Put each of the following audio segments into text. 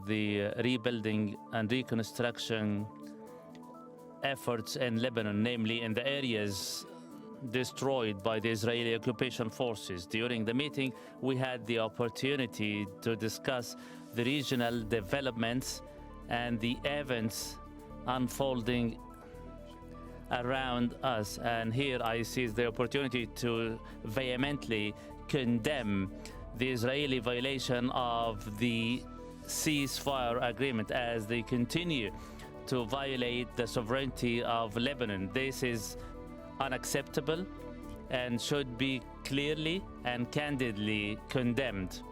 the rebuilding and reconstruction efforts in Lebanon, namely in the areas destroyed by the Israeli occupation forces. During the meeting, we had the opportunity to discuss the regional developments and the events unfolding around us. And here I seize the opportunity to vehemently condemn the Israeli violation of the ceasefire agreement as they continue to violate the sovereignty of Lebanon. This is unacceptable and should be clearly and candidly condemned.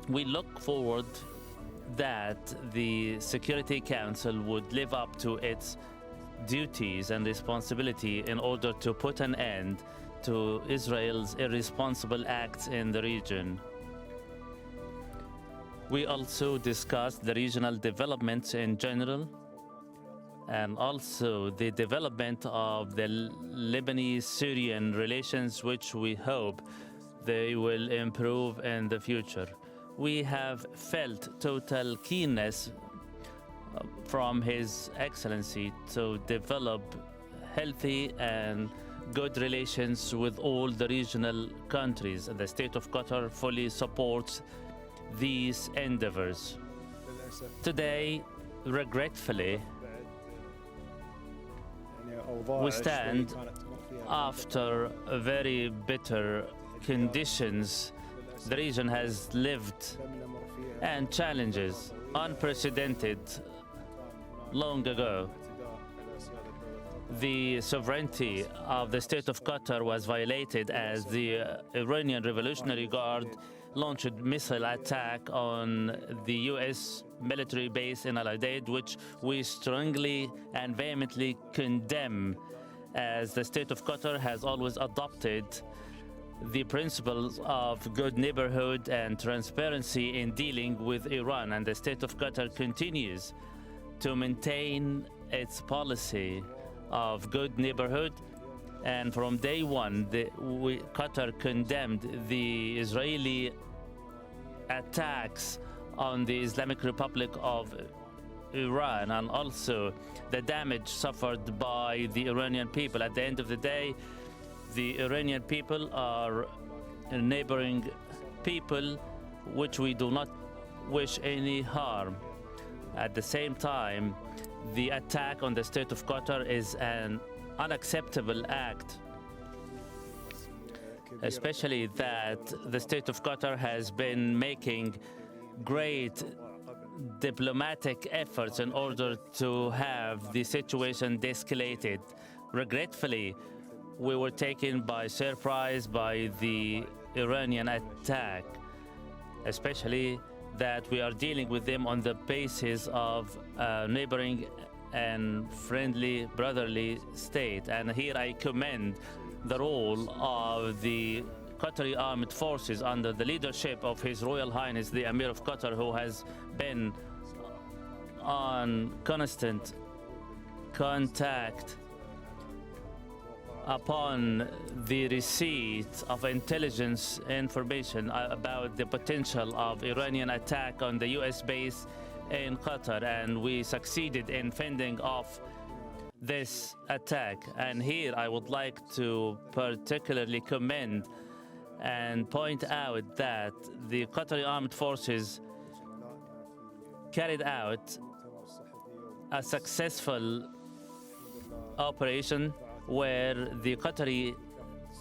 We look forward that the Security Council would live up to its duties and responsibility in order to put an end to Israel's irresponsible acts in the region. We also discussed the regional developments in general and also the development of the Lebanese-Syrian relations, which we hope they will improve in the future. We have felt total keenness from His Excellency to develop healthy and good relations with all the regional countries. The State of Qatar fully supports these endeavors. Today, regretfully, we stand after very bitter conditions the region has lived and challenges unprecedented long ago. The sovereignty of the State of Qatar was violated as the Iranian Revolutionary Guard launched a missile attack on the U.S. military base in Al-Udeid, which we strongly and vehemently condemn, as the State of Qatar has always adopted the principles of good neighborhood and transparency in dealing with Iran, and the State of Qatar continues to maintain its policy of good neighborhood. And from day one, Qatar condemned the Israeli attacks on the Islamic Republic of Iran and also the damage suffered by the Iranian people. At the end of the day, the Iranian people are neighboring people which we do not wish any harm. At the same time, the attack on the State of Qatar is an unacceptable act, especially that the State of Qatar has been making great diplomatic efforts in order to have the situation de-escalated. Regretfully, we were taken by surprise by the Iranian attack, especially that we are dealing with them on the basis of neighboring and friendly, brotherly state. And here I commend the role of the Qatari armed forces under the leadership of His Royal Highness the Emir of Qatar, who has been on constant contact upon the receipt of intelligence information about the potential of Iranian attack on the U.S. base in Qatar, and we succeeded in fending off this attack. And here I would like to particularly commend and point out that the Qatari armed forces carried out a successful operation where the Qatari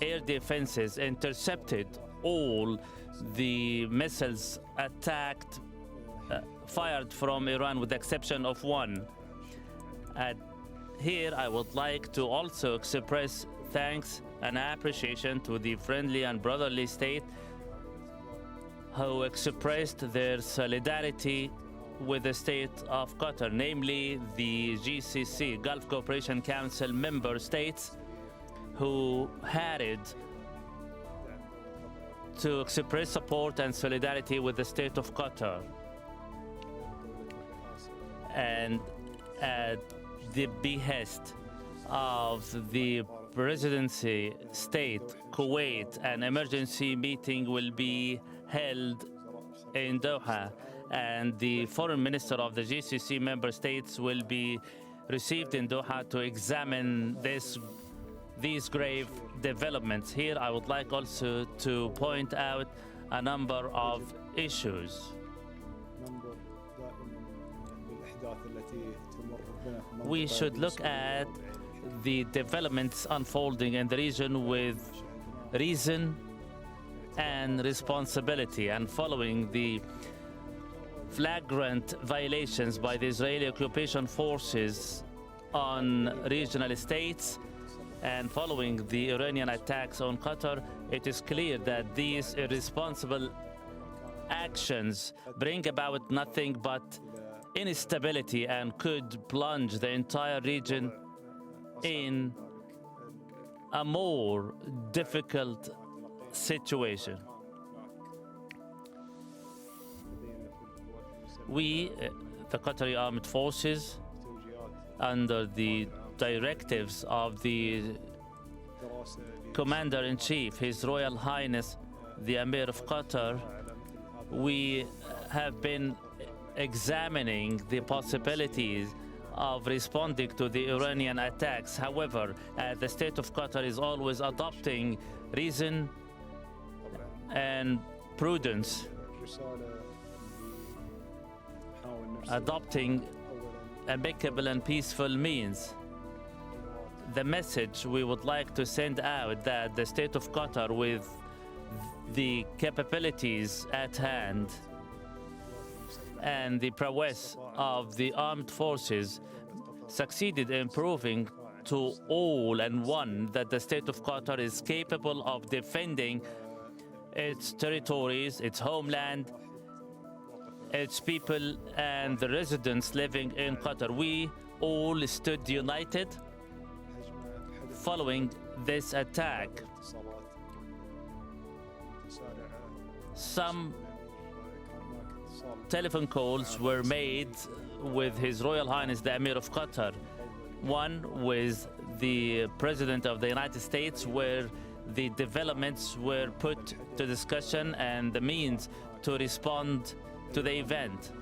air defenses intercepted all the missiles fired from Iran with the exception of one. Here I would like to also express thanks and appreciation to the friendly and brotherly state who expressed their solidarity with the State of Qatar, namely the GCC, Gulf Cooperation Council member states, who had it to express support and solidarity with the State of Qatar. And at the behest of the presidency state, Kuwait, an emergency meeting will be held in Doha, and the foreign minister of the GCC member states will be received in Doha to examine these grave developments. Here I would like also to point out a number of issues. We should look at the developments unfolding in the region with reason and responsibility, and following the flagrant violations by the Israeli occupation forces on regional states and following the Iranian attacks on Qatar, it is clear that these irresponsible actions bring about nothing but instability and could plunge the entire region in a more difficult situation. We, the Qatari Armed Forces, under the directives of the Commander-in-Chief, His Royal Highness, the Emir of Qatar, we have been examining the possibilities of responding to the Iranian attacks. However, the state of Qatar is always adopting reason and prudence, adopting amicable and peaceful means. The message we would like to send out that the state of Qatar, with the capabilities at hand and the prowess of the armed forces, succeeded in proving to all and one that the state of Qatar is capable of defending its territories, its homeland, its people, and the residents living in Qatar. We all stood united following this attack. Some telephone calls were made with His Royal Highness the Emir of Qatar, one with the President of the United States, where the developments were put to discussion and the means to respond to the event.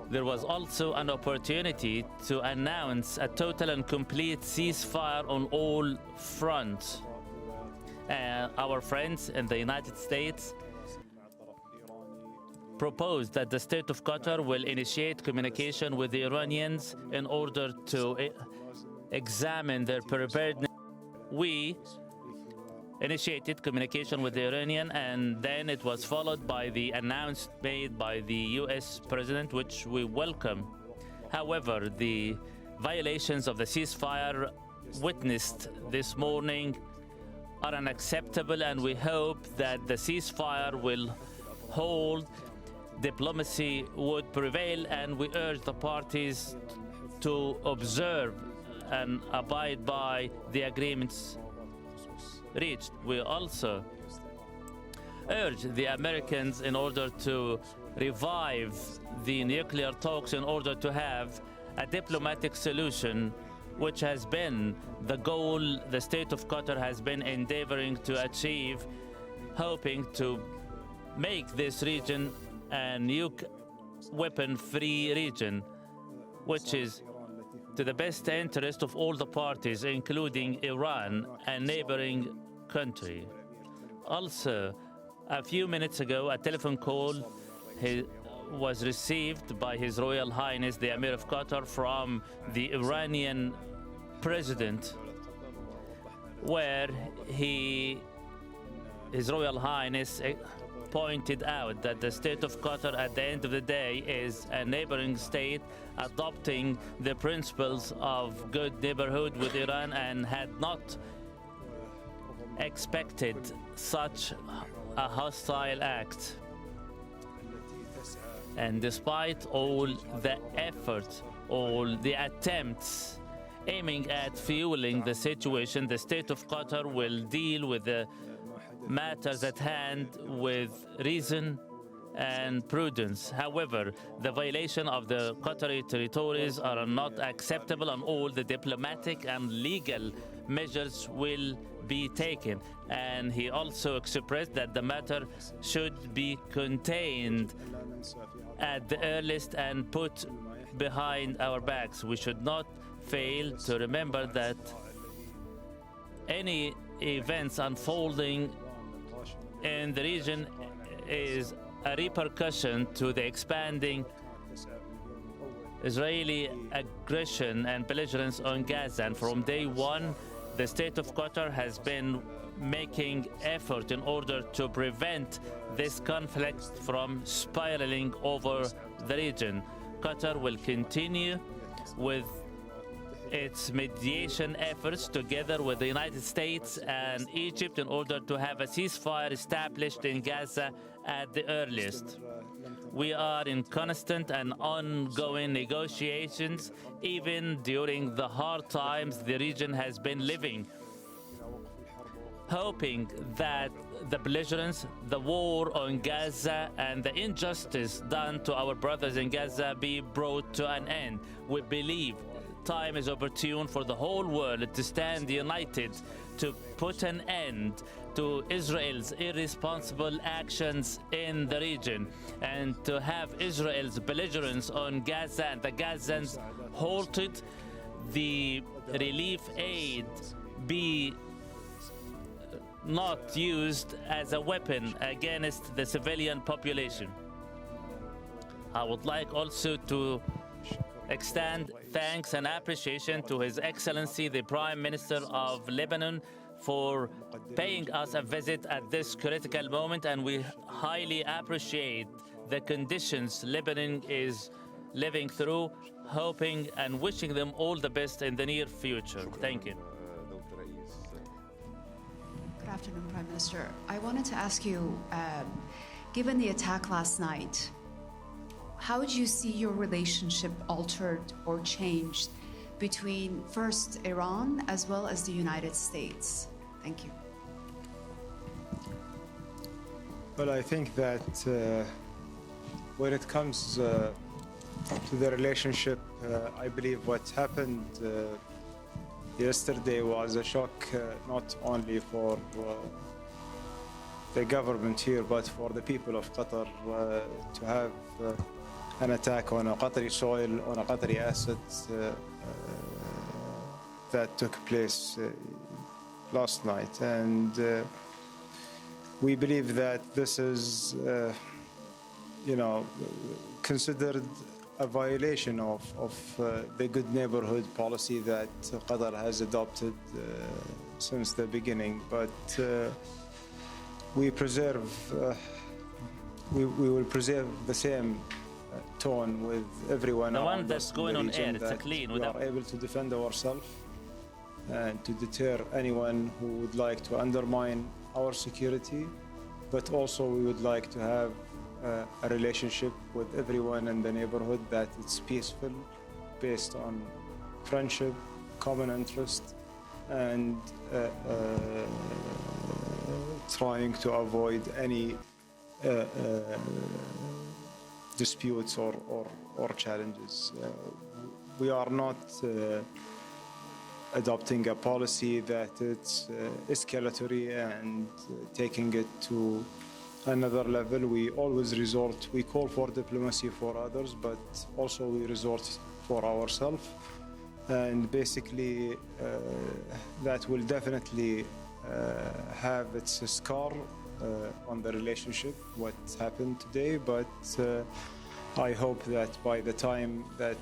There was also an opportunity to announce a total and complete ceasefire on all fronts. Our friends in the United States proposed that the state of Qatar will initiate communication with the Iranians in order to examine their preparedness. We initiated communication with the Iranian, and then it was followed by the announcement made by the US President, which we welcome. However, the violations of the ceasefire witnessed this morning are unacceptable, and we hope that the ceasefire will hold, diplomacy would prevail, and we urge the parties to observe and abide by the agreements reached. We also urge the Americans in order to revive the nuclear talks in order to have a diplomatic solution, which has been the goal the state of Qatar has been endeavoring to achieve, hoping to make this region a nuke weapon-free region, which is to the best interest of all the parties, including Iran, a neighboring country. Also, a few minutes ago, a telephone call was received by His Royal Highness the Emir of Qatar from the Iranian president, where His Royal Highness pointed out that the state of Qatar at the end of the day is a neighboring state adopting the principles of good neighborhood with Iran, and had not expected such a hostile act. And despite all the efforts, all the attempts aiming at fueling the situation, the state of Qatar will deal with the matters at hand with reason and prudence. However, the violation of the Qatari territories are not acceptable, and all the diplomatic and legal measures will be taken. And he also expressed that the matter should be contained at the earliest and put behind our backs. We should not fail to remember that any events unfolding in the region is a repercussion to the expanding Israeli aggression and belligerence on Gaza. And from day one, the state of Qatar has been making effort in order to prevent this conflict from spiraling over the region. Qatar will continue with its mediation efforts together with the United States and Egypt in order to have a ceasefire established in Gaza at the earliest. We are in constant and ongoing negotiations, even during the hard times the region has been living, hoping that the belligerence, the war on Gaza, and the injustice done to our brothers in Gaza be brought to an end. We believe time is opportune for the whole world to stand united to put an end to Israel's irresponsible actions in the region and to have Israel's belligerence on Gaza and the Gazans halted, the relief aid be not used as a weapon against the civilian population. I would like also to extend thanks and appreciation to His Excellency the Prime Minister of Lebanon for paying us a visit at this critical moment, and we highly appreciate the conditions Lebanon is living through, hoping and wishing them all the best in the near future. Thank you. Good afternoon, Prime Minister. I wanted to ask you, given the attack last night, how do you see your relationship altered or changed between first Iran as well as the United States? Thank you. Well, I think that when it comes to the relationship, I believe what happened yesterday was a shock not only for the government here, but for the people of Qatar to have an attack on a Qatari soil, on a Qatari asset that took place last night. And we believe that this is, considered a violation of the good neighborhood policy that Qatar has adopted since the beginning. But we will preserve the same tone with everyone. The one that's going on air, it's a clean. We are able to defend ourselves and to deter anyone who would like to undermine our security, but also we would like to have a relationship with everyone in the neighborhood that it's peaceful, based on friendship, common interest, and trying to avoid any disputes or challenges. We are not adopting a policy that it's escalatory and taking it to another level. We always we call for diplomacy for others, but also we resort for ourselves. And basically, that will definitely have its scar on the relationship, what happened today. But I hope that by the time that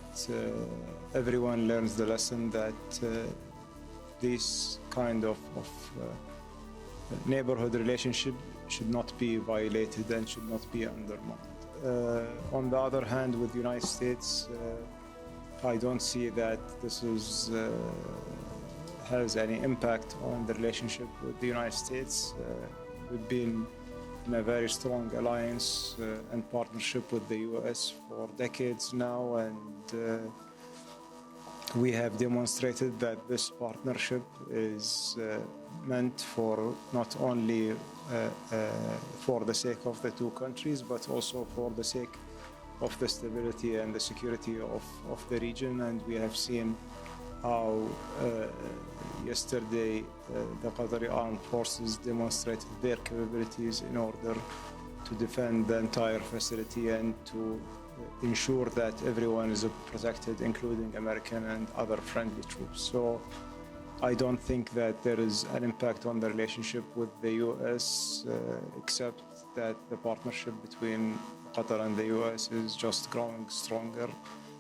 everyone learns the lesson that this kind of neighborhood relationship should not be violated and should not be undermined. On the other hand, with the United States, I don't see that this has any impact on the relationship with the United States. We've been in a very strong alliance and partnership with the US for decades now, and we have demonstrated that this partnership is meant for not only for the sake of the two countries, but also for the sake of the stability and the security of the region. And we have seen how yesterday the Qatari armed forces demonstrated their capabilities in order to defend the entire facility and to ensure that everyone is protected, including American and other friendly troops. So I don't think that there is an impact on the relationship with the US, except that the partnership between Qatar and the US is just growing stronger.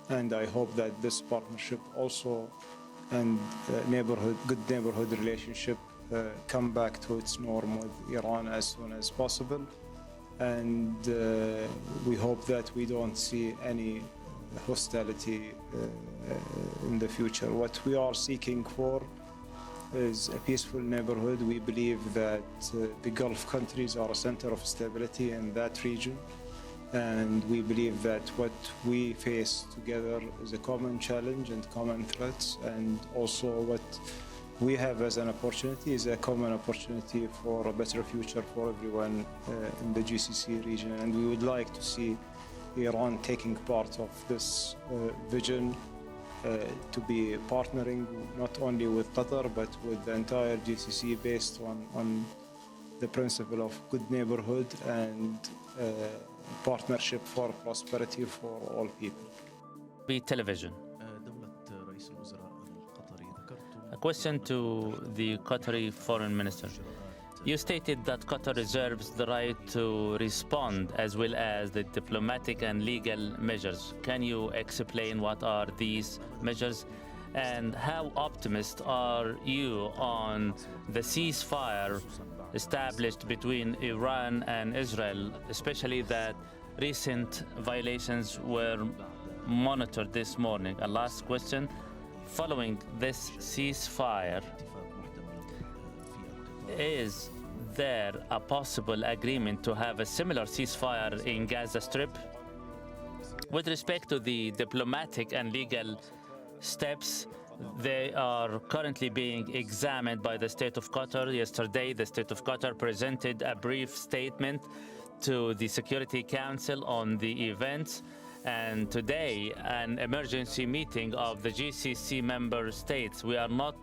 And I hope that this partnership also and good neighborhood relationship come back to its norm with Iran as soon as possible. And we hope that we don't see any hostility in the future. What we are seeking for is a peaceful neighborhood. We believe that the Gulf countries are a center of stability in that region. And we believe that what we face together is a common challenge and common threats. And also what we have as an opportunity is a common opportunity for a better future for everyone in the GCC region. And we would like to see Iran taking part of this vision to be partnering not only with Qatar but with the entire GCC based on the principle of good neighborhood and partnership for prosperity for all people. Be television. A question to the Qatari foreign minister. You stated that Qatar reserves the right to respond as well as the diplomatic and legal measures. Can you explain what are these measures and how optimistic are you on the ceasefire established between Iran and Israel, especially that recent violations were monitored this morning? A last question. Following this ceasefire, is there a possible agreement to have a similar ceasefire in Gaza Strip? With respect to the diplomatic and legal steps, they are currently being examined by the State of Qatar. Yesterday, the State of Qatar presented a brief statement to the Security Council on the events. And today, an emergency meeting of the GCC member states. We are not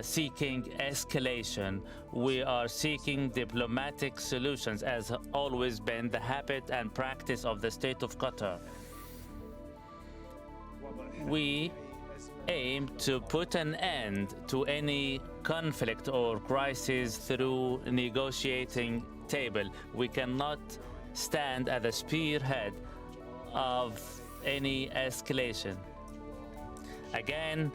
seeking escalation. We are seeking diplomatic solutions, as always been the habit and practice of the State of Qatar. We aim to put an end to any conflict or crisis through negotiating table. We cannot stand at the spearhead of any escalation. Again,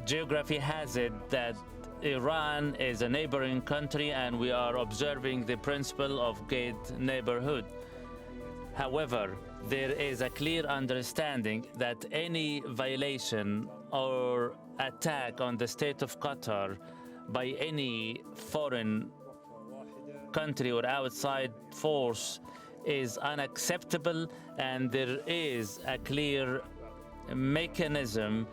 geography has it that Iran is a neighboring country and we are observing the principle of good neighborhood. However, there is a clear understanding that any violation or attack on the State of Qatar by any foreign country or outside force is unacceptable, and there is a clear mechanism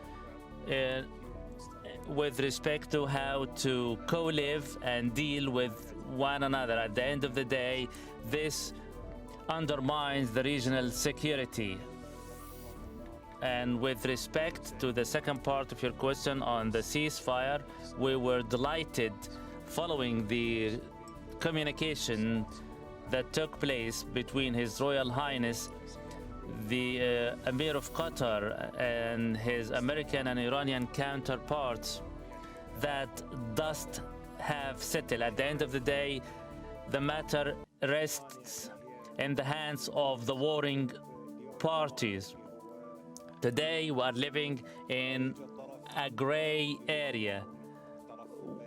with respect to how to co-live and deal with one another. At the end of the day, this undermines the regional security. And with respect to the second part of your question on the ceasefire, we were delighted following the communication that took place between His Royal Highness the Emir of Qatar and his American and Iranian counterparts, that dust have settled. At the end of the day, the matter rests in the hands of the warring parties. Today we are living in a gray area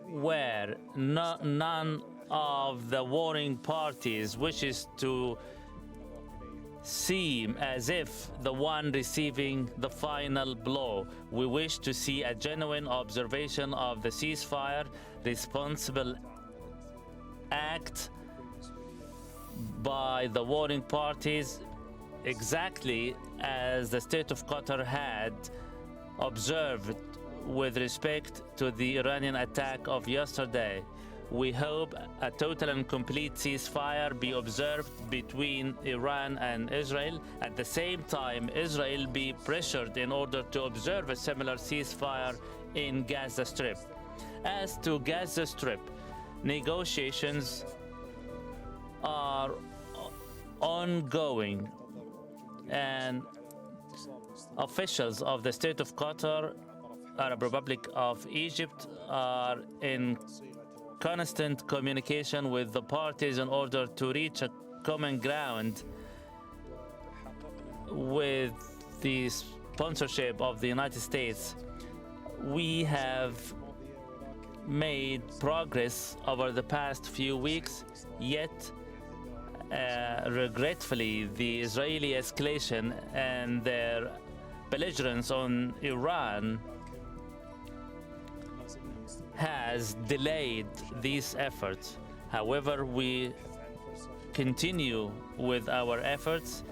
where none of the warring parties wishes to seem as if the one receiving the final blow. We wish to see a genuine observation of the ceasefire, responsible act by the warring parties, exactly as the State of Qatar had observed with respect to the Iranian attack of yesterday. We hope a total and complete ceasefire be observed between Iran and Israel. At the same time, Israel be pressured in order to observe a similar ceasefire in Gaza Strip. As to Gaza Strip, negotiations are ongoing, and officials of the State of Qatar, Arab Republic of Egypt, are in constant communication with the parties in order to reach a common ground with the sponsorship of the United States. We have made progress over the past few weeks, yet regretfully, the Israeli escalation and their belligerence on Iran has delayed these efforts. However, we continue with our efforts,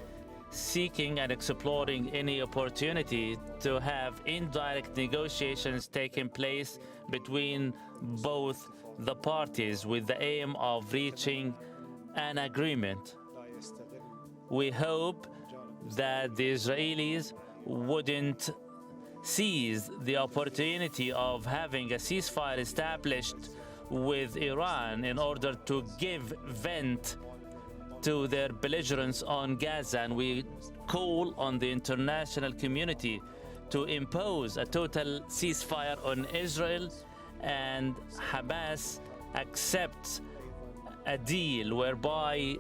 seeking and exploring any opportunity to have indirect negotiations taking place between both the parties with the aim of reaching an agreement. We hope that the Israelis wouldn't seize the opportunity of having a ceasefire established with Iran in order to give vent to their belligerence on Gaza, and we call on the international community to impose a total ceasefire on Israel, and Hamas accepts a deal whereby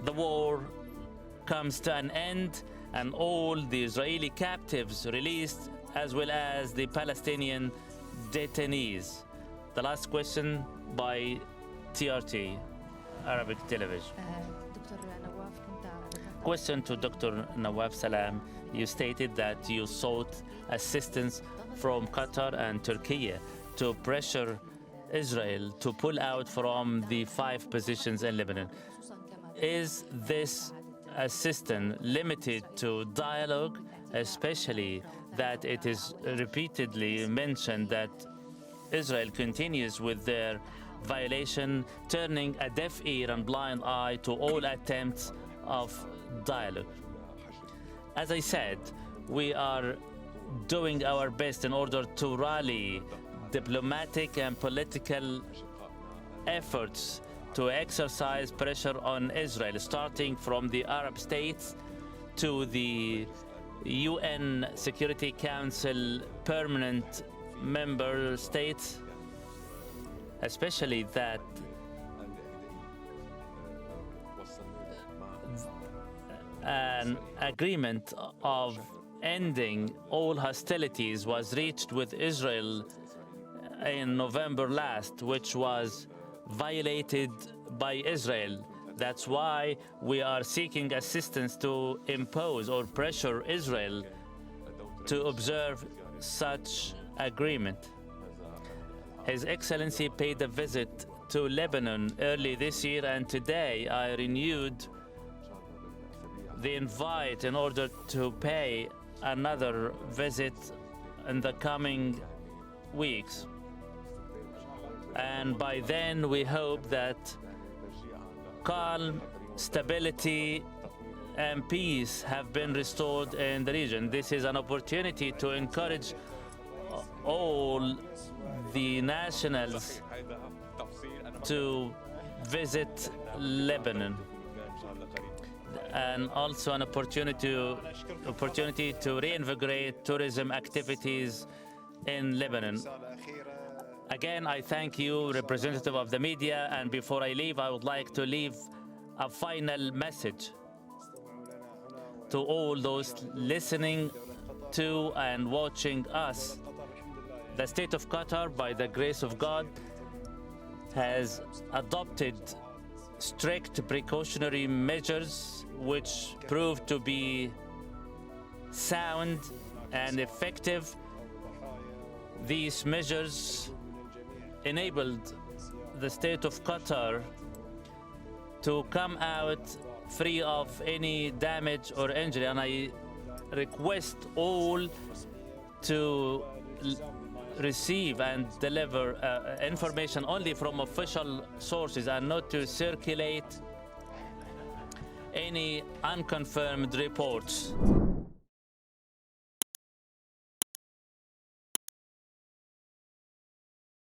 the war comes to an end and all the Israeli captives released, as well as the Palestinian detainees. The last question by TRT, Arabic Television. Question to Dr. Nawaf Salam. You stated that you sought assistance from Qatar and Turkey to pressure Israel to pull out from the 5 positions in Lebanon. Is this assistance limited to dialogue, especially that it is repeatedly mentioned that Israel continues with their violation, turning a deaf ear and blind eye to all attempts of dialogue? As I said, we are doing our best in order to rally diplomatic and political efforts to exercise pressure on Israel, starting from the Arab states to the UN Security Council permanent member states, especially that an agreement of ending all hostilities was reached with Israel in November last, which was violated by Israel. That's why we are seeking assistance to impose or pressure Israel to observe such agreement. His Excellency paid a visit to Lebanon early this year, and today I renewed the invite in order to pay another visit in the coming weeks. And by then we hope that calm, stability and peace have been restored in the region. This is an opportunity to encourage all the nationals to visit Lebanon, and also an opportunity to reinvigorate tourism activities in Lebanon. Again, I thank you, representative of the media, and before I leave, I would like to leave a final message to all those listening to and watching us. The State of Qatar, by the grace of God, has adopted strict precautionary measures which proved to be sound and effective. These measures enabled the State of Qatar to come out free of any damage or injury, and I request all to receive and deliver information only from official sources and not to circulate any unconfirmed reports.